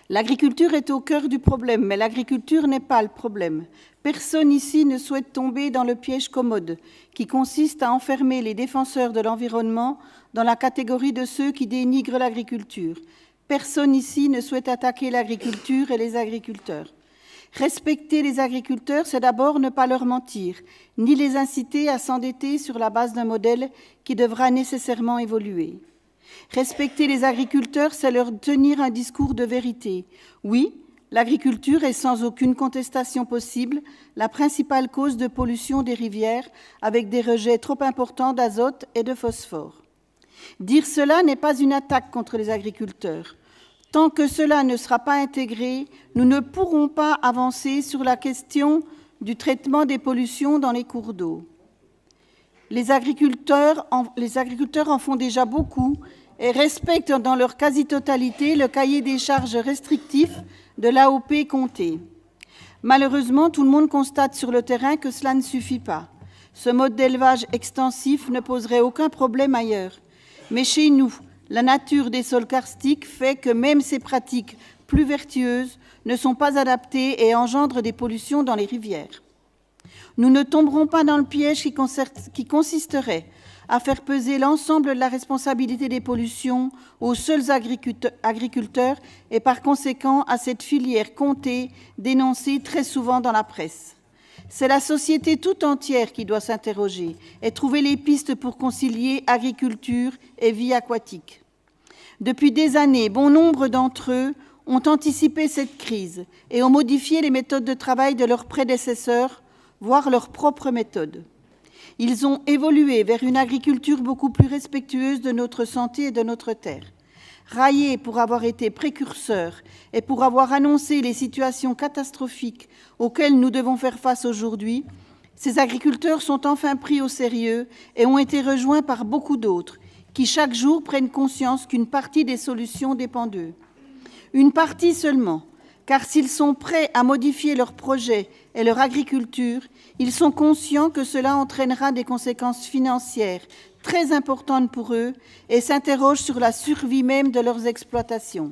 L'agriculture est au cœur du problème, mais l'agriculture n'est pas le problème. Personne ici ne souhaite tomber dans le piège commode qui consiste à enfermer les défenseurs de l'environnement dans la catégorie de ceux qui dénigrent l'agriculture. Personne ici ne souhaite attaquer l'agriculture et les agriculteurs. Respecter les agriculteurs, c'est d'abord ne pas leur mentir, ni les inciter à s'endetter sur la base d'un modèle qui devra nécessairement évoluer. Respecter les agriculteurs, c'est leur tenir un discours de vérité. Oui, l'agriculture est sans aucune contestation possible la principale cause de pollution des rivières, avec des rejets trop importants d'azote et de phosphore. Dire cela n'est pas une attaque contre les agriculteurs. Tant que cela ne sera pas intégré, nous ne pourrons pas avancer sur la question du traitement des pollutions dans les cours d'eau. Les agriculteurs en font déjà beaucoup et respectent dans leur quasi-totalité le cahier des charges restrictif de l'AOP Comté. Malheureusement, tout le monde constate sur le terrain que cela ne suffit pas. Ce mode d'élevage extensif ne poserait aucun problème ailleurs. Mais chez nous, la nature des sols karstiques fait que même ces pratiques plus vertueuses ne sont pas adaptées et engendrent des pollutions dans les rivières. Nous ne tomberons pas dans le piège qui consisterait à faire peser l'ensemble de la responsabilité des pollutions aux seuls agriculteurs et par conséquent à cette filière Comté dénoncée très souvent dans la presse. C'est la société tout entière qui doit s'interroger et trouver les pistes pour concilier agriculture et vie aquatique. Depuis des années, bon nombre d'entre eux ont anticipé cette crise et ont modifié les méthodes de travail de leurs prédécesseurs, voire leurs propres méthodes. Ils ont évolué vers une agriculture beaucoup plus respectueuse de notre santé et de notre terre. Raillés pour avoir été précurseurs et pour avoir annoncé les situations catastrophiques auxquelles nous devons faire face aujourd'hui, ces agriculteurs sont enfin pris au sérieux et ont été rejoints par beaucoup d'autres qui, chaque jour, prennent conscience qu'une partie des solutions dépend d'eux. Une partie seulement, car s'ils sont prêts à modifier leurs projets et leur agriculture, ils sont conscients que cela entraînera des conséquences financières très importantes pour eux et s'interrogent sur la survie même de leurs exploitations.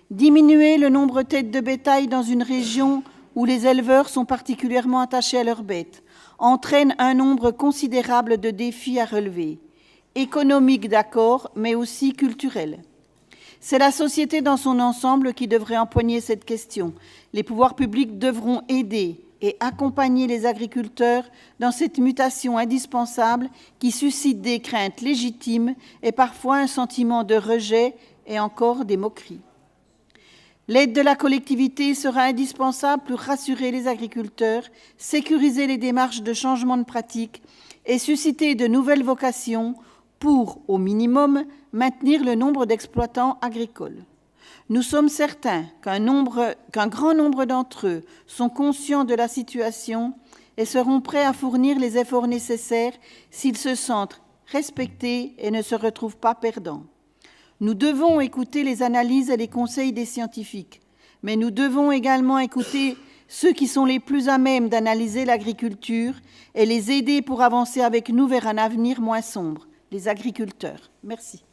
Diminuer le nombre de têtes de bétail dans une région où les éleveurs sont particulièrement attachés à leurs bêtes entraîne un nombre considérable de défis à relever, économiques d'accord, mais aussi culturels. C'est la société dans son ensemble qui devrait empoigner cette question. Les pouvoirs publics devront aider et accompagner les agriculteurs dans cette mutation indispensable qui suscite des craintes légitimes et parfois un sentiment de rejet et encore des moqueries. L'aide de la collectivité sera indispensable pour rassurer les agriculteurs, sécuriser les démarches de changement de pratique et susciter de nouvelles vocations pour, au minimum, maintenir le nombre d'exploitants agricoles. Nous sommes certains qu'un grand nombre d'entre eux sont conscients de la situation et seront prêts à fournir les efforts nécessaires s'ils se sentent respectés et ne se retrouvent pas perdants. Nous devons écouter les analyses et les conseils des scientifiques, mais nous devons également écouter ceux qui sont les plus à même d'analyser l'agriculture et les aider pour avancer avec nous vers un avenir moins sombre, les agriculteurs. Merci.